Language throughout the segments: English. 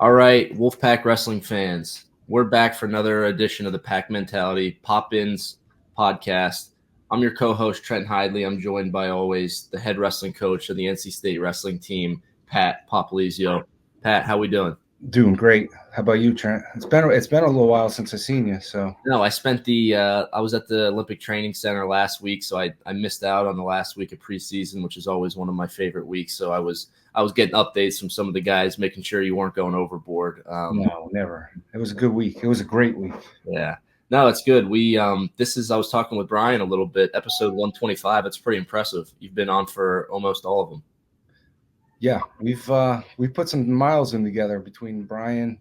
All right, Wolfpack wrestling fans, we're back for another edition of the Pack Mentality Pop-Ins podcast. I'm your co-host, Trent Hidlay. I'm joined by always the head wrestling coach of the NC State wrestling team, Pat Popolizio. Pat, how we doing? Doing great. How about you, Trent? It's been a little while since I've seen you. So No, I was at the Olympic Training Center last week, so I missed out on the last week of preseason, which is always one of my favorite weeks. So I was getting updates from some of the guys, making sure you weren't going overboard. no, never. It was a good week. It was a great week. Yeah. No, it's good. I was talking with Brian a little bit, episode 125. It's pretty impressive. You've been on for almost all of them. Yeah, we've put some miles in together between Brian.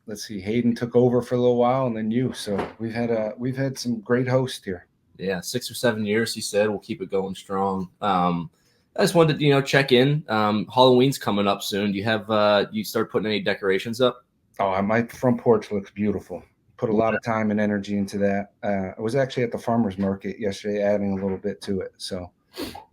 Let's see, Hayden took over for a little while, and then you. So we've had some great hosts here. Yeah, 6 or 7 years, he said. We'll keep it going strong. I just wanted to, check in. Halloween's coming up soon. Do you start putting any decorations up? Oh, my front porch looks beautiful. Put a lot of time and energy into that. I was actually at the farmer's market yesterday, adding a little bit to it. So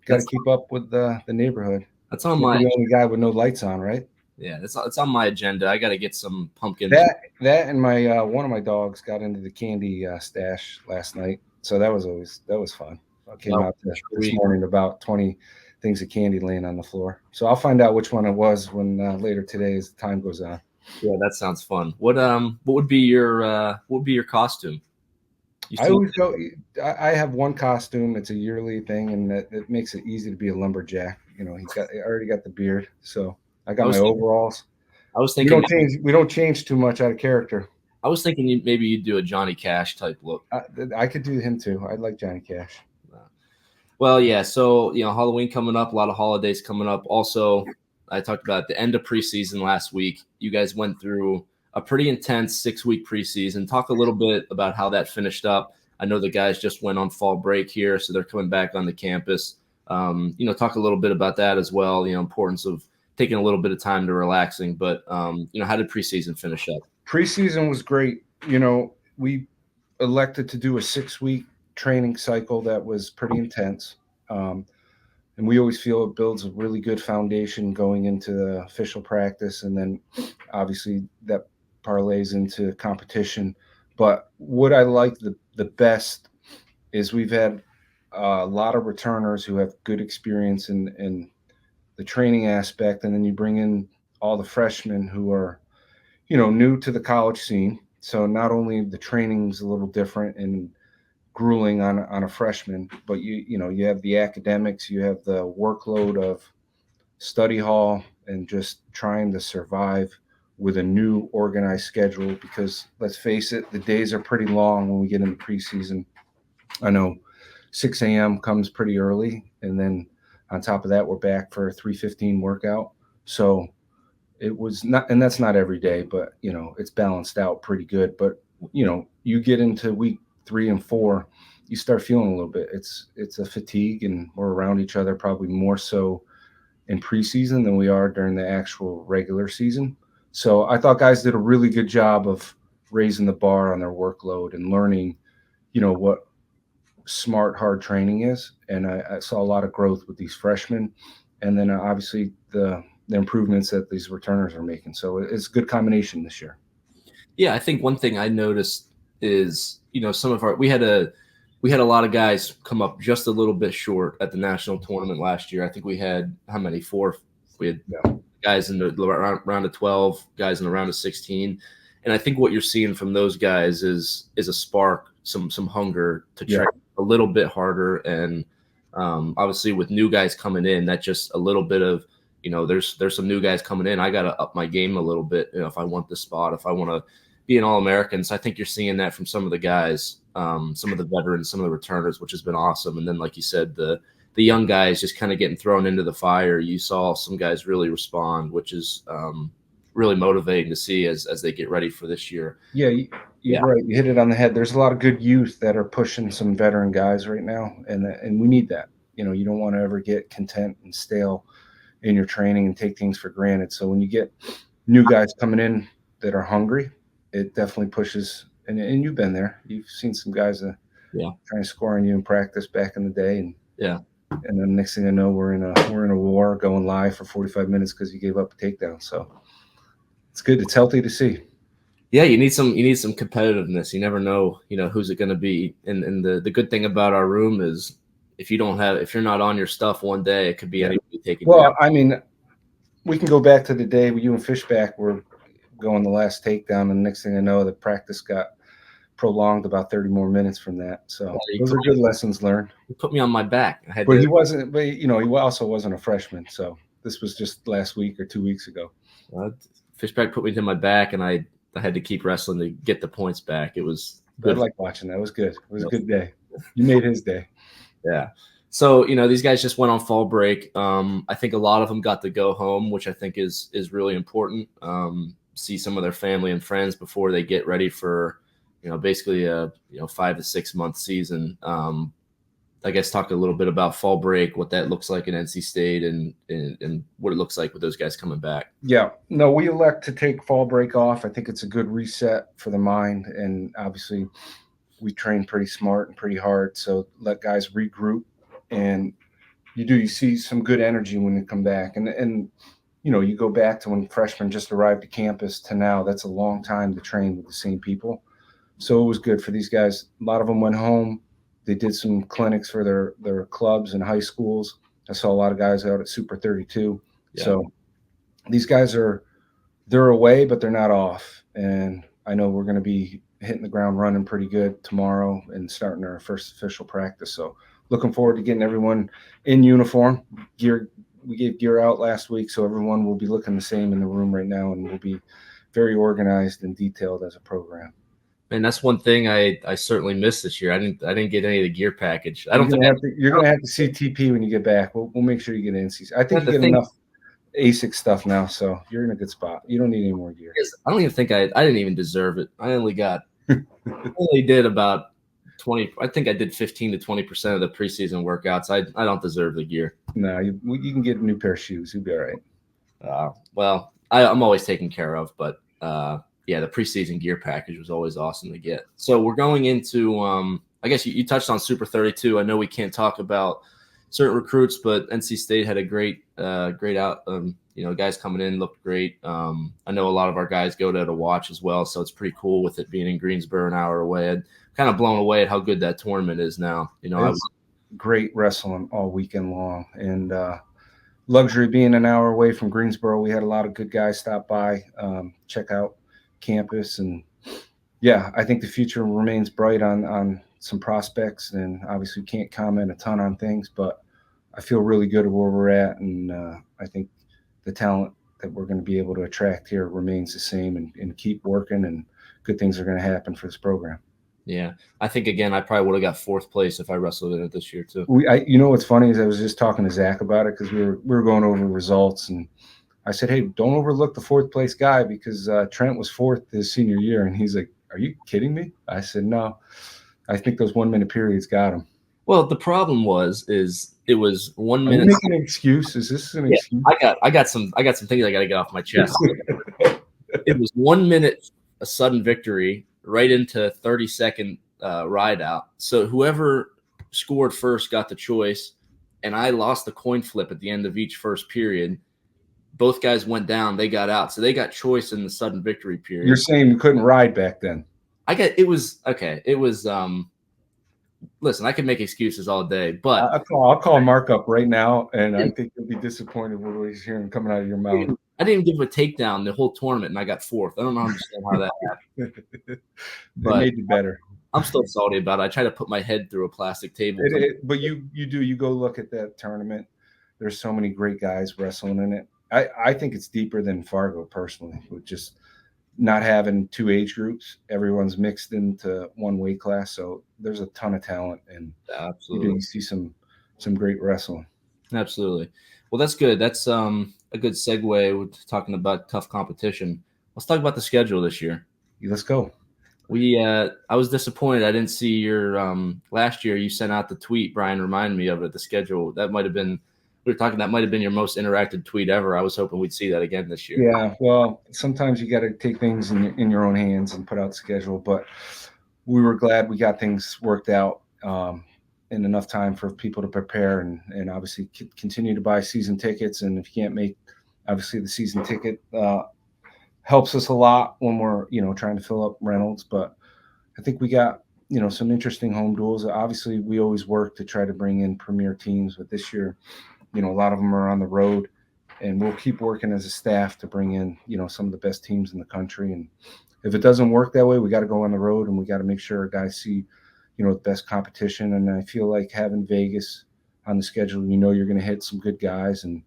got to keep up with the neighborhood. That's on You're my the only guy with no lights on, right? Yeah, it's on my agenda. I got to get some pumpkins. That and my one of my dogs got into the candy stash last night, so that was fun. I came out this morning about 20 things of candy laying on the floor. So I'll find out which one it was when later today as time goes on. Yeah, that sounds fun. What would be your costume? I always go. I have one costume. It's a yearly thing, and it makes it easy to be a lumberjack. I already got the beard, so I got my overalls. I was thinking we don't change too much out of character. I was thinking maybe you'd do a Johnny Cash type look. I could do him too. I like Johnny Cash. Well, yeah. So Halloween coming up, a lot of holidays coming up. Also, I talked about the end of preseason last week. You guys went through a pretty intense 6-week preseason. Talk a little bit about how that finished up. I know the guys just went on fall break here, so they're coming back on the campus. Talk a little bit about that as well. Importance of taking a little bit of time to relaxing. But how did preseason finish up? Preseason was great. We elected to do a 6-week training cycle that was pretty intense. And we always feel it builds a really good foundation going into the official practice. And then obviously that parlays into competition. But what I like the best is we've had a lot of returners who have good experience in the training aspect. And then you bring in all the freshmen who are, new to the college scene. So not only the training's a little different and grueling on a freshman, but you have the academics, you have the workload of study hall and just trying to survive with a new organized schedule, because let's face it, the days are pretty long when we get into preseason. I know 6 a.m. comes pretty early, and then on top of that we're back for a 3:15 workout. So it was not, and that's not every day, but it's balanced out pretty good. But you get into week 3 and 4, you start feeling a little bit. It's a fatigue, and we're around each other probably more so in preseason than we are during the actual regular season. So I thought guys did a really good job of raising the bar on their workload and learning, what smart, hard training is. And I saw a lot of growth with these freshmen. And then obviously the improvements that these returners are making. So it's a good combination this year. Yeah, I think one thing I noticed is, we had a lot of guys come up just a little bit short at the national tournament last year. I think we had how many? 4. We had guys in the round of 12, guys in the round of 16. And I think what you're seeing from those guys is a spark, some hunger to train a little bit harder. And obviously with new guys coming in, that just a little bit of, there's some new guys coming in. I got to up my game a little bit, if I want this spot, if I want to be an All-American. So I think you're seeing that from some of the guys, some of the veterans, some of the returners, which has been awesome. And then, like you said, the young guys just kind of getting thrown into the fire. You saw some guys really respond, which is really motivating to see as they get ready for this year. Yeah, you're right. You hit it on the head. There's a lot of good youth that are pushing some veteran guys right now, and we need that. You don't want to ever get content and stale in your training and take things for granted. So when you get new guys coming in that are hungry, it definitely pushes. And you've been there. You've seen some guys trying to score on you in practice back in the day, and then next thing I know, we're in a war going live for 45 minutes because you gave up a takedown. So It's good. It's healthy to see. Yeah, you need some competitiveness. You never know, who's it going to be. And the good thing about our room is if you're not on your stuff one day, it could be anybody taking you out. Well, I mean, we can go back to the day when you and Fishback were going the last takedown, and the next thing I know, the practice got prolonged about 30 more minutes from that. So those are good lessons learned. He put me on my back. But he wasn't. But he also wasn't a freshman. So this was just last week or 2 weeks ago. Fishback put me to my back, and I had to keep wrestling to get the points back. It was good. I like watching that. It was good. It was a good day. You made his day. Yeah. So, these guys just went on fall break. I think a lot of them got to go home, which I think is really important. See some of their family and friends before they get ready for, basically a 5 to 6 month season. I guess talk a little bit about fall break, what that looks like in NC State, and what it looks like with those guys coming back. Yeah, no, we elect to take fall break off. I think it's a good reset for the mind, and obviously we train pretty smart and pretty hard, so let guys regroup. And you see some good energy when you come back, and you go back to when freshmen just arrived to campus to now. That's a long time to train with the same people, so it was good for these guys. A lot of them went home. They did some clinics for their clubs and high schools. I saw a lot of guys out at Super 32. Yeah. So these guys they're away, but they're not off. And I know we're going to be hitting the ground running pretty good tomorrow and starting our first official practice. So looking forward to getting everyone in uniform. Gear, we gave gear out last week, so everyone will be looking the same in the room right now, and we'll be very organized and detailed as a program. And that's one thing I certainly missed this year. I didn't get any of the gear package. You're gonna have to see TP when you get back. We'll make sure you get NCs. I think you get enough ASIC stuff now, so you're in a good spot. You don't need any more gear. I don't even think I didn't even deserve it. I only did about 20. I think I did 15 to 20% of the preseason workouts. I don't deserve the gear. No, you can get a new pair of shoes. You'll be all right. Well, I'm always taken care of, but yeah, the preseason gear package was always awesome to get. So we're going into, I guess you touched on Super 32. I know we can't talk about certain recruits, but NC State had a great out. Guys coming in looked great. I know a lot of our guys go there to watch as well, so it's pretty cool with it being in Greensboro, an hour away. I'm kind of blown away at how good that tournament is now. I was great wrestling all weekend long, and luxury being an hour away from Greensboro, we had a lot of good guys stop by, check out campus, and yeah, I think the future remains bright on some prospects, and obviously can't comment a ton on things, but I feel really good where we're at, and I think the talent that we're going to be able to attract here remains the same, and keep working, and good things are going to happen for this program. Yeah, I think again, I probably would have got 4th place if I wrestled in it this year too. What's funny is I was just talking to Zach about it because we were going over results, and I said, hey, don't overlook the 4th place guy because Trent was 4th his senior year. And he's like, are you kidding me? I said, no, I think those 1 minute periods got him. Well, the problem is it was 1 minute. Are you making an excuse? Is this an excuse? I got some things I got to get off my chest. It was 1 minute, a sudden victory right into 30-second ride out. So whoever scored first got the choice, and I lost the coin flip at the end of each first period. Both guys went down. They got out. So they got choice in the sudden victory period. You're saying you couldn't ride back then? It was okay. It was listen, I could make excuses all day, but I'll call Mark up right now, and I think he'll be disappointed with what he's hearing coming out of your mouth. I didn't give a takedown the whole tournament, and I got 4th. I don't understand how that happened. But made you better. I'm still salty about it. I try to put my head through a plastic table. But you go look at that tournament. There's so many great guys wrestling in it. I think it's deeper than Fargo personally, with just not having 2 age groups. Everyone's mixed into one weight class, so there's a ton of talent, and absolutely you see some great wrestling. Absolutely. Well, that's good. That's a good segue with talking about tough competition. Let's talk about the schedule this year. Let's go. I was disappointed. I didn't see your last year. You sent out the tweet. Brian reminded me of it. The schedule that might have been. That might have been your most interactive tweet ever. I was hoping we'd see that again this year. Yeah, well, sometimes you got to take things in your own hands and put out the schedule. But we were glad we got things worked out in enough time for people to prepare and obviously continue to buy season tickets. And if you can't make, obviously, the season ticket helps us a lot when we're, trying to fill up Reynolds. But I think we got, some interesting home duels. Obviously, we always work to try to bring in premier teams, but this year, a lot of them are on the road, and we'll keep working as a staff to bring in, some of the best teams in the country. And if it doesn't work that way, we got to go on the road and we got to make sure our guys see, the best competition. And I feel like having Vegas on the schedule, you're going to hit some good guys, and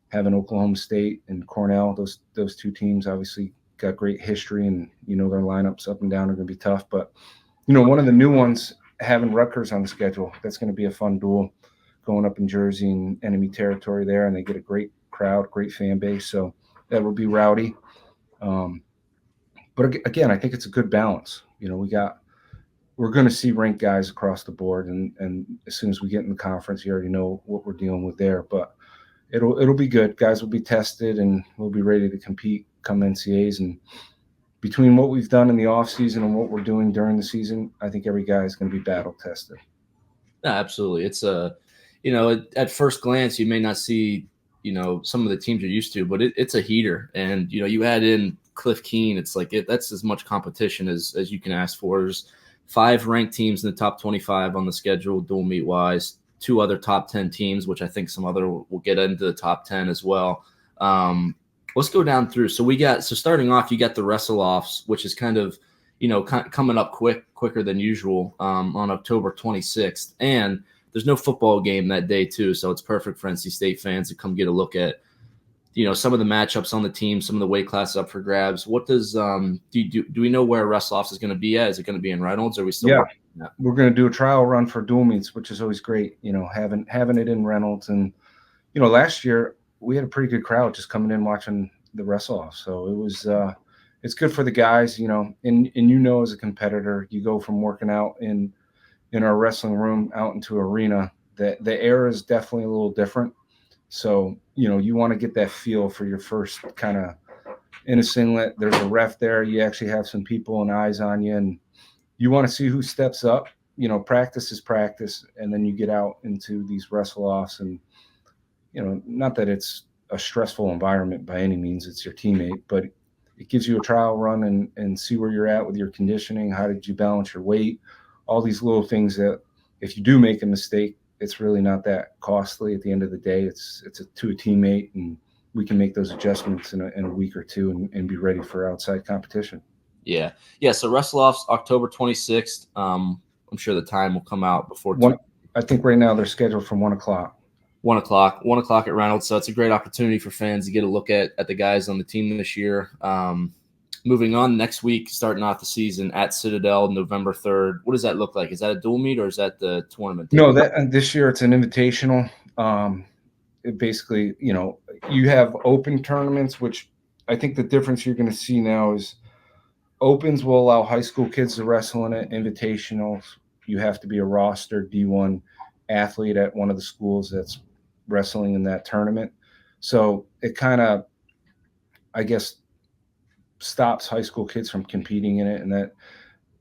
having Oklahoma State and Cornell, those two teams obviously got great history, and their lineups up and down are going to be tough. But one of the new ones, having Rutgers on the schedule, that's going to be a fun duel, going up in Jersey and enemy territory there, and they get a great crowd, great fan base, so that will be rowdy. But again, I think it's a good balance. We're going to see ranked guys across the board, and as soon as we get in the conference, you already know what we're dealing with there. But it'll be good. Guys will be tested, and we'll be ready to compete come NCAAs. And between what we've done in the off season and what we're doing during the season, I think every guy is going to be battle tested. Yeah, absolutely. It's at first glance, you may not see, some of the teams you're used to, but it's a heater. And, you add in Cliff Keen, it's like that's as much competition as you can ask for. There's 5 ranked teams in the top 25 on the schedule, dual meet wise, 2 other top 10 teams, which I think some other will get into the top 10 as well. Let's go down through. So starting off, you got the wrestle offs, which is kind of, coming up quicker than usual on October 26th. And there's no football game that day too. So it's perfect for NC State fans to come get a look at, some of the matchups on the team, some of the weight classes up for grabs. What does do we know where wrestle offs is going to be at? Is it going to be in Reynolds, or are we still working on that? We're going to do a trial run for dual meets, which is always great, having it in Reynolds. And last year we had a pretty good crowd just coming in watching the wrestle off. So it was it's good for the guys, and as a competitor, you go from working out in our wrestling room out into arena. The air is definitely a little different. So, you want to get that feel for your first kind of in a singlet. There's a ref there. You actually have some people and eyes on you, and you want to see who steps up. Practice is practice, and then you get out into these wrestle offs, and, not that it's a stressful environment by any means. It's your teammate, but it gives you a trial run and see where you're at with your conditioning. How did you balance your weight? All these little things that if you do make a mistake, it's really not that costly at the end of the day. It's to a teammate, and we can make those adjustments in a week or two and be ready for outside competition. Yeah. So wrestle offs October 26th. I'm sure the time will come out before. I think right now they're scheduled from 1 o'clock. 1 o'clock at Reynolds. So it's a great opportunity for fans to get a look at the guys on the team this year. Moving on next week, starting off the season at Citadel, November 3rd. What does that look like? Is that a dual meet or is that the tournament? No, this year it's an invitational. It basically, you have open tournaments, which I think the difference you're going to see now is opens will allow high school kids to wrestle in it. Invitationals, you have to be a roster D1 athlete at one of the schools that's wrestling in that tournament. So it kind of, I guess, stops high school kids from competing in it, and that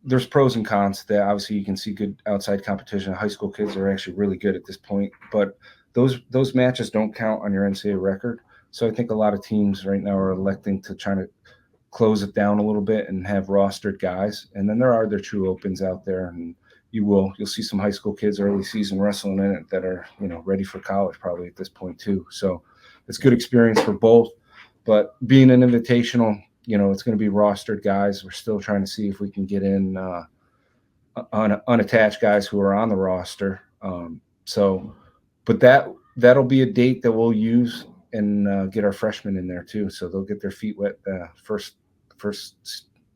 there's pros and cons to that. Obviously, you can see good outside competition. High school kids are actually really good at this point, but those matches don't count on your NCAA record. So I think a lot of teams right now are electing to try to close it down a little bit and have rostered guys. And then there are their true opens out there, and you'll see some high school kids early season wrestling in it that are ready for college probably at this point too. So it's good experience for both. But being an invitational, it's going to be rostered guys. We're still trying to see if we can get in unattached guys who are on the roster. But that'll be a date that we'll use and get our freshmen in there too. So they'll get their feet wet first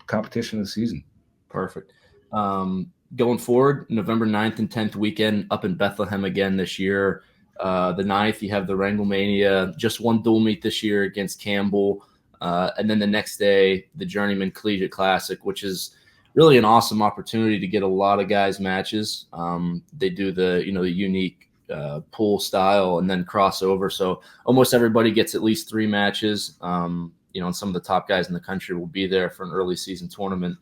competition of the season. Perfect. Going forward, November 9th and 10th weekend up in Bethlehem again this year. The 9th, you have the Wranglemania, just one dual meet this year against Campbell. And then the next day, the Journeyman Collegiate Classic, which is really an awesome opportunity to get a lot of guys matches. They do the unique pool style and then crossover. So almost everybody gets at least 3 matches. And some of the top guys in the country will be there for an early season tournament.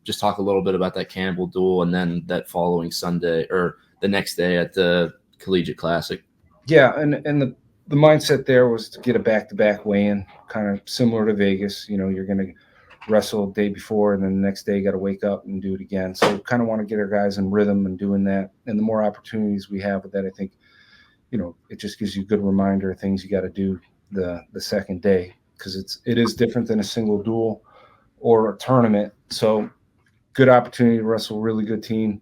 Just talk a little bit about that Campbell duel and then that following Sunday or the next day at the Collegiate Classic. Yeah, and the mindset there was to get a back-to-back weigh-in, kind of similar to Vegas. You're going to wrestle the day before, and then the next day you got to wake up and do it again. So kind of want to get our guys in rhythm and doing that. And the more opportunities we have with that, I think, it just gives you a good reminder of things you got to do the second day, because it is different than a single duel or a tournament. So good opportunity to wrestle a really good team.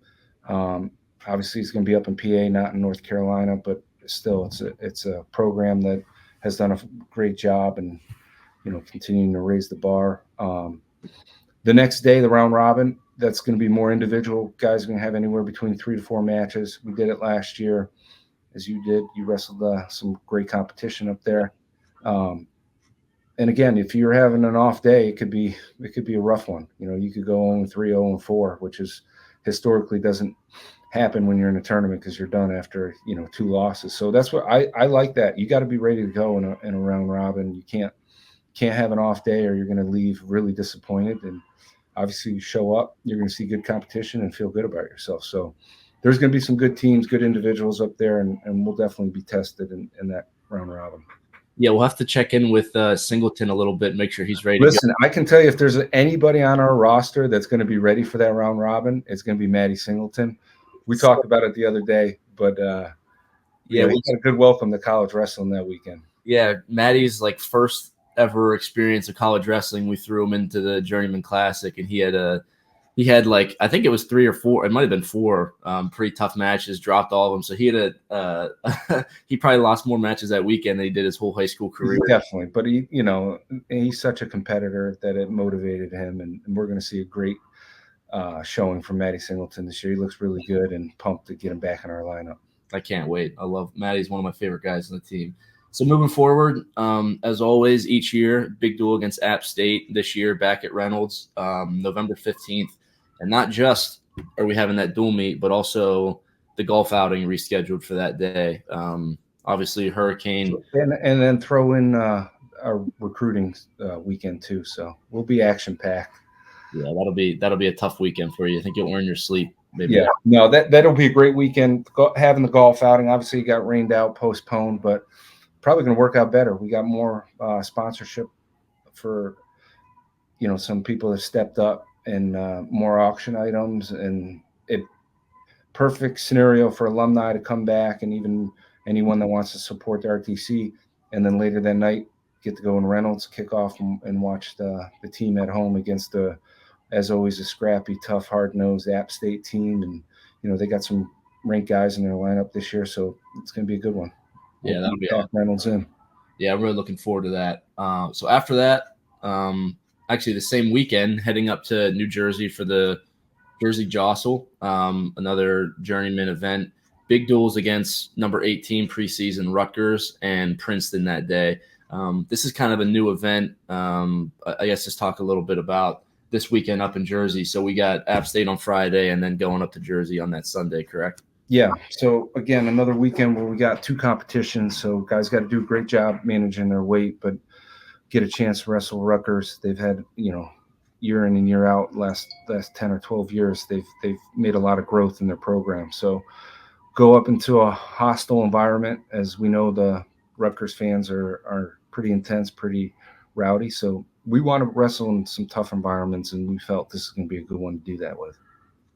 Obviously, it's going to be up in PA, not in North Carolina, but still, it's a program that has done a great job and continuing to raise the bar. The next day, the round robin, that's going to be more individual. Guys are going to have anywhere between 3 to 4 matches. We did it last year, as you did. You wrestled some great competition up there. And again, if you're having an off day, it could be a rough one. You could go 0-3, 0-4, which is historically doesn't happen when you're in a tournament, because you're done after 2 losses. So that's what I like. That you got to be ready to go in a round robin. You can't have an off day, or you're going to leave really disappointed. And obviously, you show up, you're going to see good competition and feel good about yourself. So there's going to be some good teams, good individuals up there, and we'll definitely be tested in that round robin. Yeah, we'll have to check in with Singleton a little bit, make sure he's ready. Listen, I can tell you, if there's anybody on our roster that's going to be ready for that round robin, it's going to be Maddie Singleton. We talked about it the other day, but we had a good welcome to college wrestling that weekend. Yeah, Maddie's first ever experience of college wrestling. We threw him into the Journeyman Classic, and he had I think it was 3 or 4. It might have been 4 pretty tough matches, dropped all of them. So he had he probably lost more matches that weekend than he did his whole high school career. Definitely. But he's such a competitor that it motivated him, and we're going to see a great showing from Maddie Singleton this year. He looks really good, and pumped to get him back in our lineup. I can't wait. I love Maddie's one of my favorite guys on the team. So moving forward, as always, each year, big duel against App State this year back at Reynolds, November 15th. And not just are we having that dual meet, but also the golf outing rescheduled for that day. Obviously, Hurricane. And then throw in our recruiting weekend too. So we'll be action-packed. Yeah, that'll be a tough weekend for you. I think you'll earn your sleep. Maybe. Yeah, no, that'll be a great weekend. Having the golf outing, obviously, it got rained out, postponed, but probably going to work out better. We got more sponsorship for, some people have stepped up, and more auction items, and perfect scenario for alumni to come back, and even anyone that wants to support the RTC. And then later that night, get to go in Reynolds, kick off, and watch the team at home against as always, a scrappy, tough, hard-nosed App State team. And, they got some ranked guys in their lineup this year, so it's going to be a good one. Yeah, that'll be awesome. Reynolds in. Yeah, I'm really looking forward to that. So after that, actually the same weekend, heading up to New Jersey for the Jersey Jostle, another Journeyman event. Big duels against number 18 preseason Rutgers and Princeton that day. This is kind of a new event. I guess just talk a little bit about this weekend up in Jersey. So we got App State on Friday and then going up to Jersey on that Sunday, correct? Yeah. So again, another weekend where we got 2 competitions. So guys got to do a great job managing their weight, but get a chance to wrestle Rutgers. They've had, year in and year out, last 10 or 12 years, they've made a lot of growth in their program. So go up into a hostile environment. As we know, the Rutgers fans are pretty intense, pretty rowdy. So we want to wrestle in some tough environments, and we felt this is going to be a good one to do that with.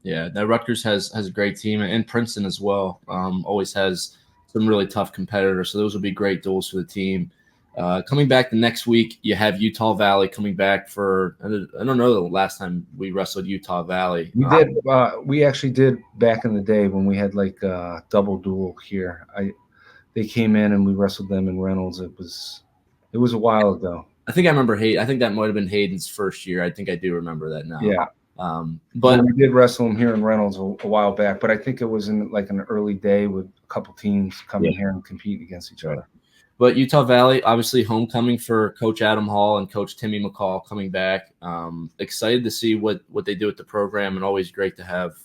Yeah, that Rutgers has a great team, and Princeton as well. Always has some really tough competitors. So those will be great duels for the team. Coming back the next week, you have Utah Valley coming back for, I don't know the last time we wrestled Utah Valley. We did. We actually did back in the day when we had a double duel here. They came in and we wrestled them in Reynolds. It was a while ago. I think I remember I think that might have been Hayden's first year. I think I do remember that now. Yeah. But we did wrestle them here in Reynolds a while back, but I think it was in an early day with a couple teams coming here and compete against each other. But Utah Valley, obviously homecoming for Coach Adam Hall and Coach Timmy McCall coming back. Excited to see what they do with the program, and always great to have,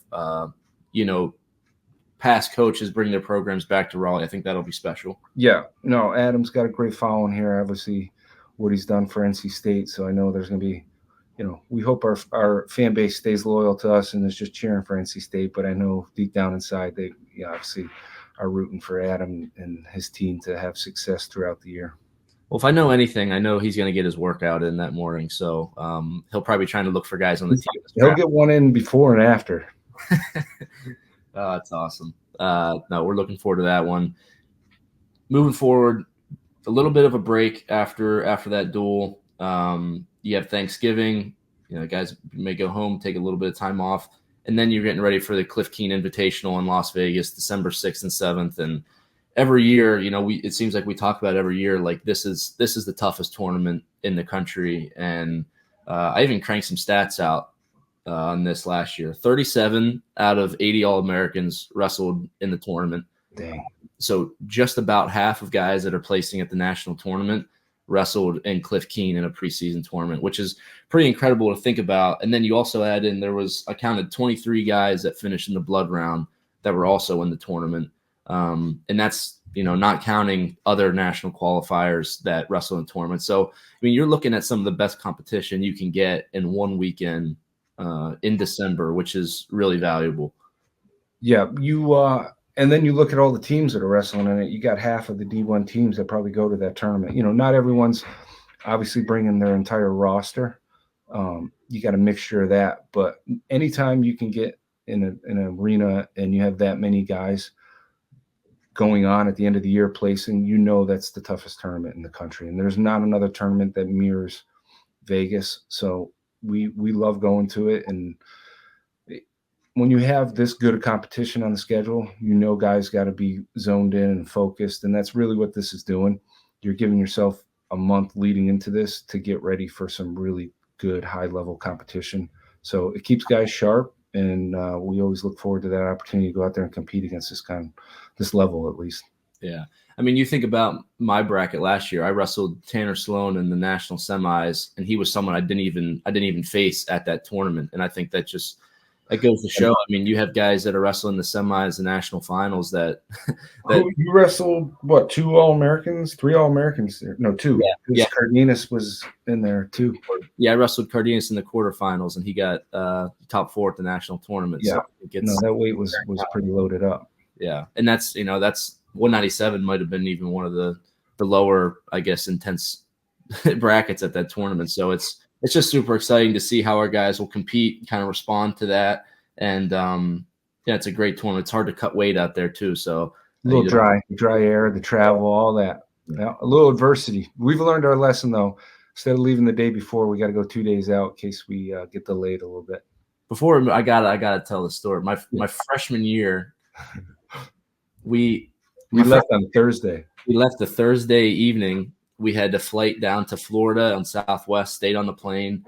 past coaches bring their programs back to Raleigh. I think that'll be special. Yeah. No, Adam's got a great following here, obviously, what he's done for NC State. So I know there's going to be, we hope our fan base stays loyal to us and is just cheering for NC State. But I know deep down inside, they obviously are rooting for Adam and his team to have success throughout the year. Well, if I know anything, I know he's going to get his workout in that morning. So he'll probably be trying to look for guys on the team. He'll get one in before and after. Oh, that's awesome. No, we're looking forward to that one. Moving forward, a little bit of a break after that duel. You have Thanksgiving. Guys may go home, take a little bit of time off, and then you're getting ready for the Cliff Keen Invitational in Las Vegas, December 6th and 7th. And every year, it seems like we talk about every year, like this is the toughest tournament in the country. And I even cranked some stats out on this last year. 37 out of 80 All-Americans wrestled in the tournament. Dang. So just about half of guys that are placing at the national tournament wrestled in Cliff Keen in a preseason tournament, which is pretty incredible to think about. And then you also add in, I counted 23 guys that finished in the blood round that were also in the tournament. And that's, not counting other national qualifiers that wrestle in tournaments. So, you're looking at some of the best competition you can get in one weekend in December, which is really valuable. Yeah, and then you look at all the teams that are wrestling in it. You got half of the D1 teams that probably go to that tournament. Not everyone's obviously bringing their entire roster. You got a mixture of that. But anytime you can get in an arena and you have that many guys going on at the end of the year placing, that's the toughest tournament in the country. And there's not another tournament that mirrors Vegas. So we love going to it. And when you have this good a competition on the schedule, guys got to be zoned in and focused. And that's really what this is doing. You're giving yourself a month leading into this to get ready for some really good high-level competition. So it keeps guys sharp, and we always look forward to that opportunity to go out there and compete against this level at least. Yeah. You think about my bracket last year. I wrestled Tanner Sloan in the national semis, and he was someone I didn't even face at that tournament. And I think that goes to show. You have guys that are wrestling the semis, the national finals that you wrestled what, 2 All-Americans, 3 All-Americans there? No, 2. Yeah. Cardenas was in there too. Yeah, I wrestled Cardenas in the quarterfinals, and he got top 4 at the national tournament. Yeah. So that weight was pretty loaded up. Yeah. And that's 197 might have been even one of the lower, I guess, intense brackets at that tournament. So it's just super exciting to see how our guys will compete, kind of respond to that. And it's a great tournament. It's hard to cut weight out there too. So a little dry air, the travel, all that. Yeah, a little adversity. We've learned our lesson though. Instead of leaving the day before, we got to go 2 days out in case we get delayed a little bit. Before I gotta tell the story. My freshman year, we left on Thursday. We left the Thursday evening. We had to flight down to Florida on Southwest, stayed on the plane,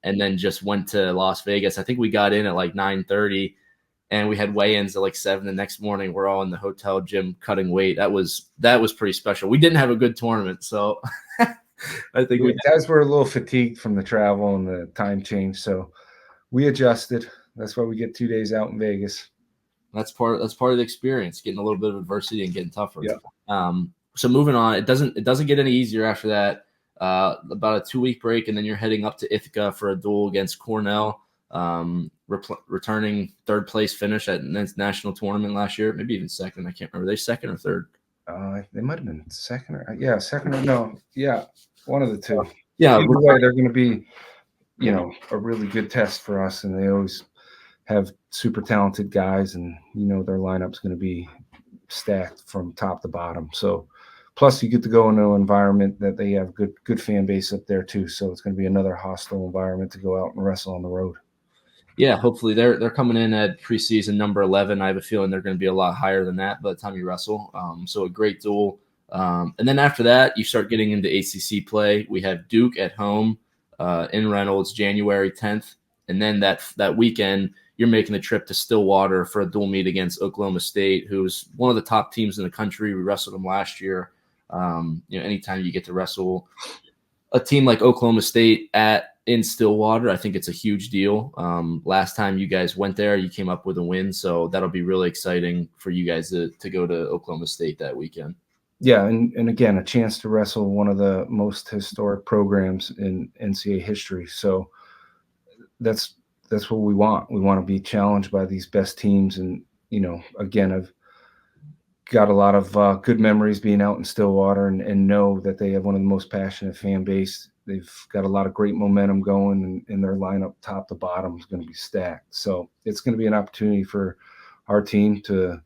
and then just went to Las Vegas. I think we got in at like 9:30, and we had weigh-ins at like 7 the next morning. We're all in the hotel gym cutting weight. That was pretty special. We didn't have a good tournament, so I think guys were a little fatigued from the travel and the time change, so we adjusted. That's why we get 2 days out in Vegas. That's part of the experience, getting a little bit of adversity and getting tougher. Yeah. So moving on, it doesn't get any easier after that. About a 2-week break, and then you're heading up to Ithaca for a duel against Cornell, returning 3rd place finish at the national tournament last year, maybe even 2nd. I can't remember. Are they 2nd or 3rd? They might have been 2nd. 2nd or no. Yeah, one of the 2. Yeah, either way, they're going to be, a really good test for us, and they always have super talented guys, and their lineup's going to be stacked from top to bottom. So plus you get to go into an environment that they have good fan base up there too. So it's going to be another hostile environment to go out and wrestle on the road. Yeah, hopefully they're coming in at preseason number 11. I have a feeling they're going to be a lot higher than that by the time you wrestle. So a great duel. And then after that, you start getting into ACC play. We have Duke at home in Reynolds, January 10th. And then that weekend, you're making the trip to Stillwater for a dual meet against Oklahoma State, who's one of the top teams in the country. We wrestled them last year. Anytime you get to wrestle a team like Oklahoma State in Stillwater, I think it's a huge deal. Last time you guys went there, you came up with a win. So that'll be really exciting for you guys to go to Oklahoma State that weekend. Yeah, and again, a chance to wrestle one of the most historic programs in NCAA history. So that's what we want. We want to be challenged by these best teams. And, again, got a lot of good memories being out in Stillwater, and know that they have one of the most passionate fan base. They've got a lot of great momentum going, and their lineup, top to bottom, is going to be stacked. So it's going to be an opportunity for our team to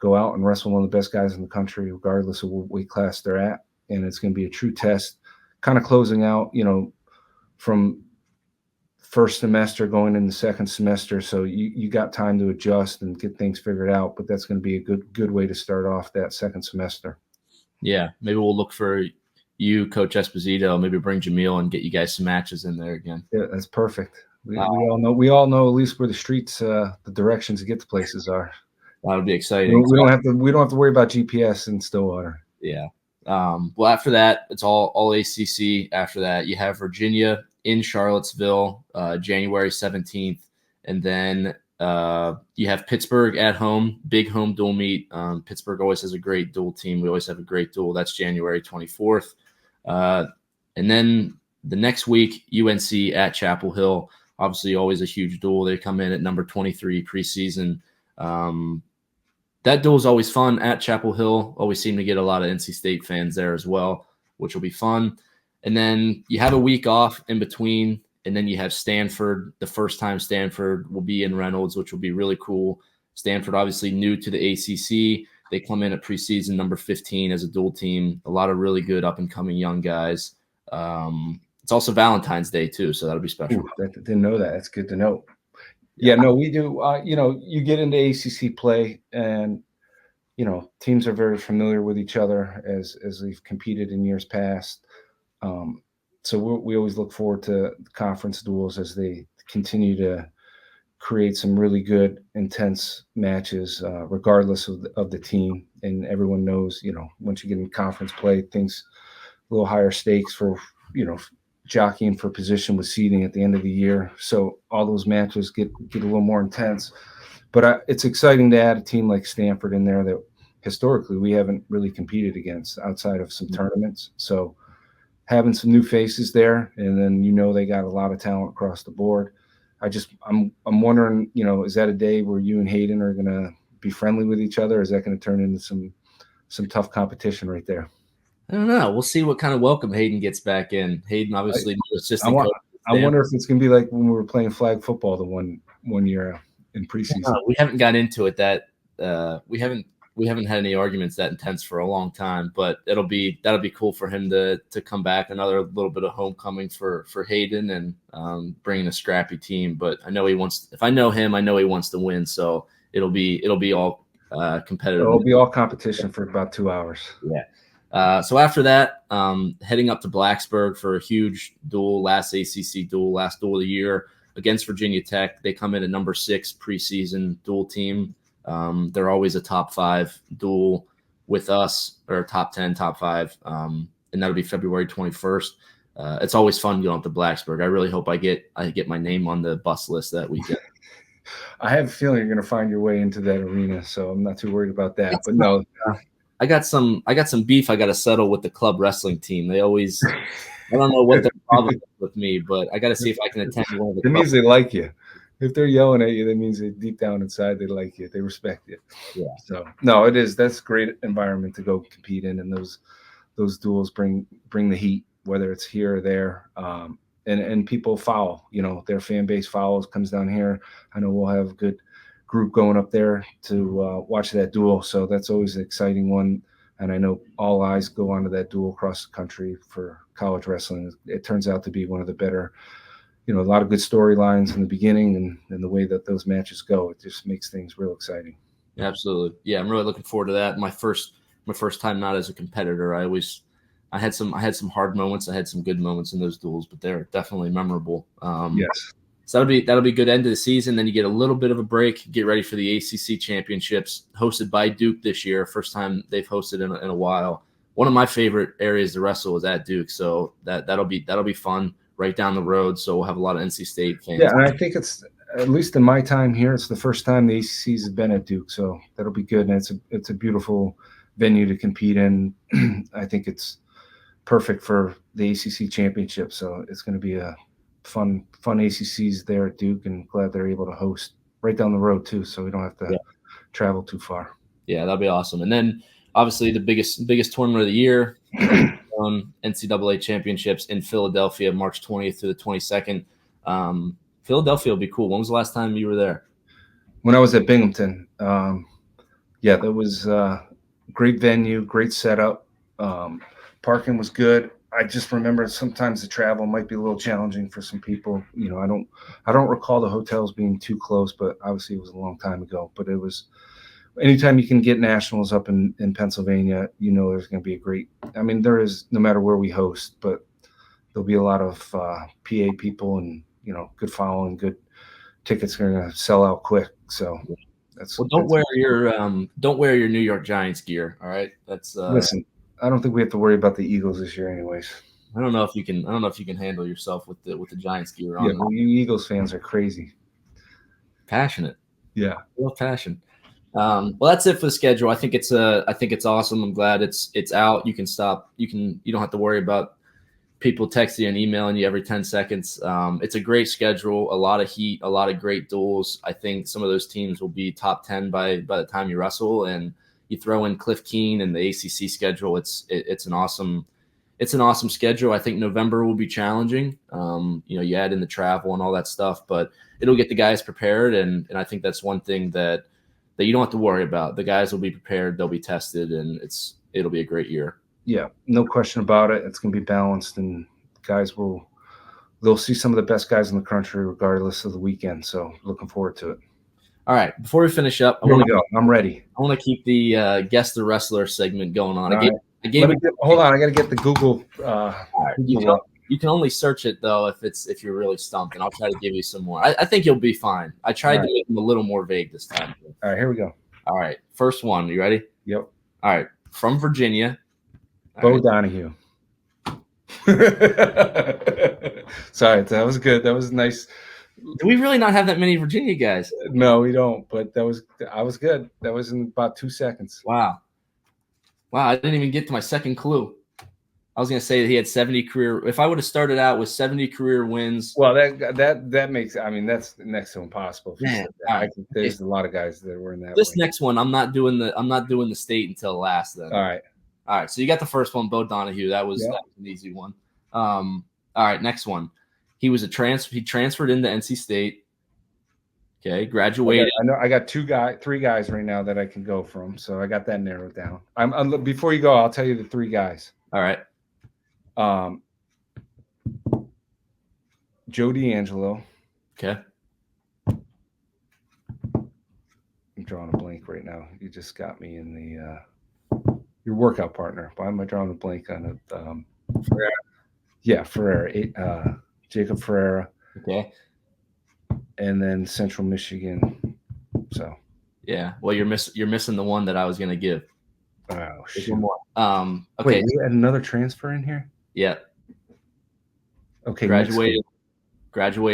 go out and wrestle one of the best guys in the country, regardless of what weight class they're at. And it's going to be a true test, kind of closing out, from first semester going into second semester. So you got time to adjust and get things figured out, but that's going to be a good way to start off that second semester. Yeah, maybe we'll look for you, Coach Esposito. Maybe bring Jamil and get you guys some matches in there again. Yeah, that's perfect. We all know at least where the streets, the directions to get to places are. That would be exciting. We don't have to worry about GPS in Stillwater. Yeah. Well, after that, it's all ACC. After that, you have Virginia in Charlottesville, January 17th, and then you have Pittsburgh at home, big home dual meet. Pittsburgh always has a great dual team. We always have a great dual. That's January 24th. And then the next week, UNC at Chapel Hill. Obviously, always a huge duel. They come in at number 23 preseason. That duel is always fun at Chapel Hill. Always seem to get a lot of NC State fans there as well, which will be fun. And then you have a week off in between, and then you have Stanford. The first time Stanford will be in Reynolds, which will be really cool. Stanford, obviously new to the ACC. They come in at preseason number 15 as a dual team. A lot of really good up-and-coming young guys. It's also Valentine's Day, too, so that'll be special. Ooh, didn't know that. That's good to know. Yeah, no, we do. You get into ACC play, and teams are very familiar with each other as they've competed in years past. So we always look forward to conference duels as they continue to create some really good, intense matches, regardless of the team. And everyone knows, once you get in conference play, things a little higher stakes for jockeying for position with seeding at the end of the year. So all those matches get a little more intense. But it's exciting to add a team like Stanford in there that historically we haven't really competed against outside of some tournaments. So having some new faces there, and then they got a lot of talent across the board. I'm wondering, is that a day where you and Hayden are going to be friendly with each other? Or is that going to turn into some tough competition right there? I don't know. We'll see what kind of welcome Hayden gets back in. Hayden, obviously, I wonder if it's going to be like when we were playing flag football the one year in preseason. We haven't got into it. We haven't had any arguments that intense for a long time. But that'll be cool for him to come back. Another little bit of homecoming for Hayden and bringing a scrappy team. But I know he wants. If I know him, I know he wants to win. So it'll be all competitive. It'll be all competition for about 2 hours. Yeah. So after that, heading up to Blacksburg for a huge duel, last ACC duel, last duel of the year against Virginia Tech. They come in at number 6 preseason duel team. They're always a top 5 duel with us, or top 10, top 5, and that'll be February 21st. It's always fun going up to Blacksburg. I really hope I get my name on the bus list that weekend. I have a feeling you're going to find your way into that arena, so I'm not too worried about that. But no. I got some beef I got to settle with the club wrestling team. They always, I don't know what their problem is with me, but I got to see if I can attend one of the. It means they like you. If they're yelling at you, that means that deep down inside they like you. They respect you. Yeah. So no, it is. That's a great environment to go compete in, and those duels bring the heat, whether it's here or there. And people follow. Their fan base follows, comes down here. I know we'll have a good group going up there to watch that duel. So that's always an exciting one. And I know all eyes go onto that duel across the country for college wrestling. It turns out to be one of the better, a lot of good storylines in the beginning and the way that those matches go. It just makes things real exciting. Absolutely. Yeah, I'm really looking forward to that. My first time not as a competitor. I had some hard moments. I had some good moments in those duels, but they're definitely memorable. Yes. So that'll be a good end of the season. Then you get a little bit of a break, get ready for the ACC championships hosted by Duke this year. First time they've hosted in a while. One of my favorite areas to wrestle is at Duke. So that'll be fun right down the road. So we'll have a lot of NC State fans. Yeah. And I think it's, at least in my time here, it's the first time the ACCs have been at Duke. So that'll be good. And it's a beautiful venue to compete in. I think it's perfect for the ACC championship. So it's going to be a fun ACCs there at Duke, and glad they're able to host right down the road too, so we don't have to travel too far. Yeah, that'd be awesome. And then obviously the biggest tournament of the year, NCAA championships in Philadelphia, March 20th through the 22nd. Philadelphia will be cool. When was the last time you were there? When I was at Binghamton. Yeah, that was great venue, great setup. Parking was good. I just remember sometimes the travel might be a little challenging for some people. You know, I don't recall the hotels being too close, but obviously it was a long time ago. But it was anytime you can get nationals up in Pennsylvania, you know there's going to be a great. I mean, there is no matter where we host, but there'll be a lot of PA people and good following, good tickets are going to sell out quick. So. Don't wear your New York Giants gear. All right, listen. I don't think we have to worry about the Eagles this year, anyways. I don't know if you can handle yourself with the Giants gear on. Yeah, well, you Eagles fans are crazy. Passionate. Yeah, real passion. Well, that's it for the schedule. I think it's awesome. I'm glad it's out. You can stop. You don't have to worry about people texting you and emailing you every 10 seconds. It's a great schedule, a lot of heat, a lot of great duels. I think some of those teams will be top 10 by the time you wrestle, and you throw in Cliff Keen and the ACC schedule. It's an awesome schedule. I think November will be challenging. You add in the travel and all that stuff, but it'll get the guys prepared. And I think that's one thing that you don't have to worry about. The guys will be prepared. They'll be tested, and it'll be a great year. Yeah, no question about it. It's going to be balanced, and guys they'll see some of the best guys in the country regardless of the weekend. So looking forward to it. All right, before we finish up, I'm ready. I want to keep the guess the wrestler segment going on. Hold on, I got to get the Google. You can only search it though if you're really stumped, and I'll try to give you some more. I think you'll be fine. I tried to make them a little more vague this time. All right, here we go. All right, first one. You ready? Yep. All right, from Virginia. Bo Donahue. Sorry, that was good. That was nice. Do we really not have that many Virginia guys? No, we don't. But I was good. That was in about 2 seconds. Wow, I didn't even get to my second clue. I was going to say that he had 70 career. If I would have started out with 70 career wins, well, that makes. I mean, that's next to impossible. Man, there's a lot of guys that were in that. This next one, I'm not doing the state until last. Then. All right. So you got the first one, Bo Donahue. That was an easy one. All right, next one. He was He transferred into NC State. Okay, graduated. I know. I got three guys right now that I can go from. So I got that narrowed down. Before you go, I'll tell you the three guys. All right. Joe D'Angelo. Okay. I'm drawing a blank right now. You just got me in the your workout partner. Why am I drawing a blank on it? Ferreira. Yeah, Ferreira. Jacob Ferreira. Okay. And then Central Michigan. So. Yeah. Well, you're missing the one that I was going to give. Oh shit. One more. Okay. Wait, you had another transfer in here? Yeah. Okay. Graduated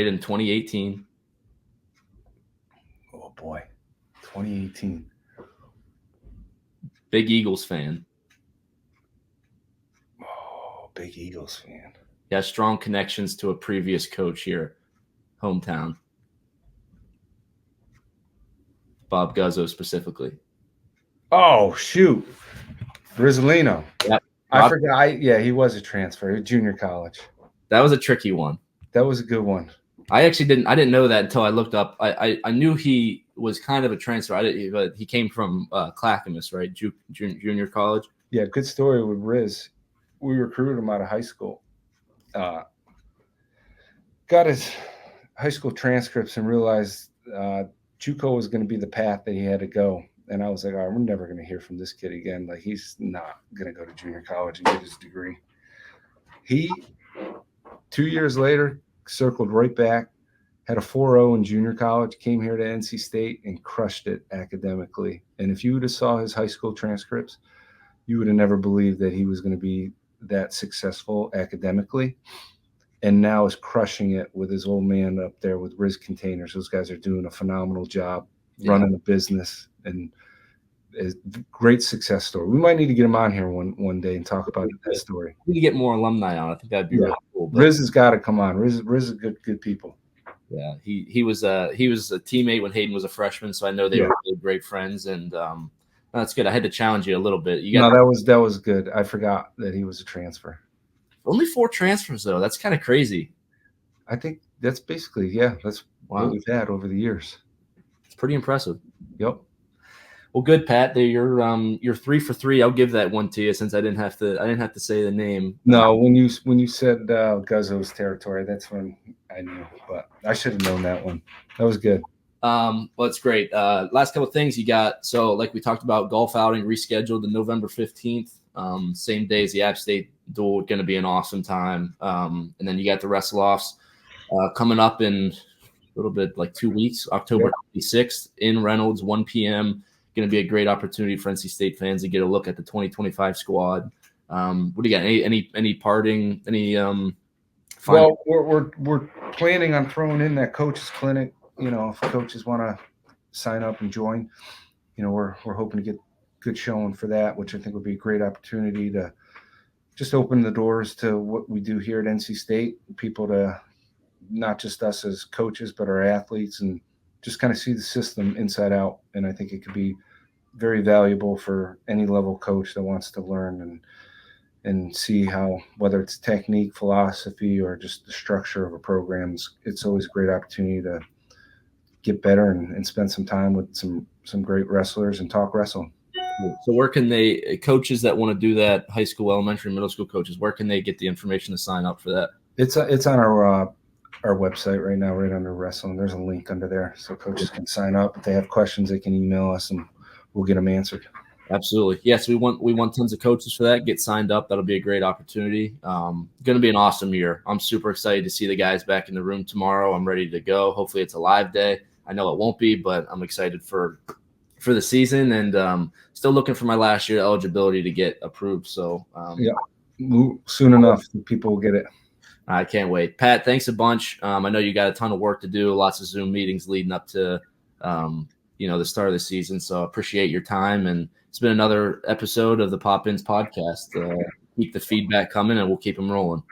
in 2018. Oh boy. 2018. Big Eagles fan. Oh, big Eagles fan. He has strong connections to a previous coach here, hometown. Bob Guzzo specifically. Oh, shoot. Rizzolino. Yep. I forgot. He was a transfer, junior college. That was a tricky one. That was a good one. I didn't know that until I looked up. I knew he was kind of a transfer. But he came from Clackamas, right? Junior college. Yeah, good story with Riz. We recruited him out of high school. Got his high school transcripts and realized JUCO was going to be the path that he had to go. And I was like, all right, we're never going to hear from this kid again. Like, he's not going to go to junior college and get his degree. He, 2 years later, circled right back, had a 4.0 in junior college, came here to NC State and crushed it academically. And if you would have saw his high school transcripts, you would have never believed that he was going to be that successful academically. And now is crushing it with his old man up there with Riz Containers. Those guys are doing a phenomenal job running a business, and a great success story. We might need to get him on here one day and talk about that story. We need to get more alumni on. I think that'd be really cool. Riz has got to come on. Riz is good people. Yeah, he was a teammate when Hayden was a freshman, so I know they were really great friends. And That's good. I had to challenge you a little bit. You No, got that was good. I forgot that he was a transfer. only 4 transfers though. That's kind of crazy. I think that's basically that's what Wow, we've had over the years. it's pretty impressive. Yep. Well, good, Pat. You're 3 for 3. I'll give that one to you since I didn't have to say the name. No, when you said Guzzo's territory, that's when I knew. But I should have known that one. That was good. Well, it's great. Last couple of things you got. So, like we talked about, golf outing rescheduled to November 15th. Same day as the App State duel. Going to be an awesome time. And then you got the wrestle offs coming up in a little bit like 2 weeks, October 26th in Reynolds, 1 p.m. Going to be a great opportunity for NC State fans to get a look at the 2025 squad. What do you got? Any parting? Well, we're planning on throwing in that coaches clinic. If coaches want to sign up and join, we're hoping to get good showing for that, which I think would be a great opportunity to just open the doors to what we do here at NC State, people to not just us as coaches, but our athletes, and just kind of see the system inside out. And I think it could be very valuable for any level coach that wants to learn and see how, whether it's technique, philosophy, or just the structure of a program, it's always a great opportunity to get better and spend some time with some great wrestlers and talk wrestling. So where can coaches that want to do that, high school, elementary, middle school coaches, where can they get the information to sign up for that? It's on our website right now, right under wrestling. There's a link under there, so coaches can sign up. If they have questions, they can email us and we'll get them answered. Absolutely. Yes, we want tons of coaches for that. Get signed up. That'll be a great opportunity. Going to be an awesome year. I'm super excited to see the guys back in the room tomorrow. I'm ready to go. Hopefully it's a live day. I know it won't be, but I'm excited for the season, and still looking for my last year eligibility to get approved. So soon enough, people will get it. I can't wait. Pat, thanks a bunch. I know you got a ton of work to do, lots of Zoom meetings leading up to the start of the season. So I appreciate your time, and it's been another episode of the Pop-Ins podcast. Keep the feedback coming, and we'll keep them rolling.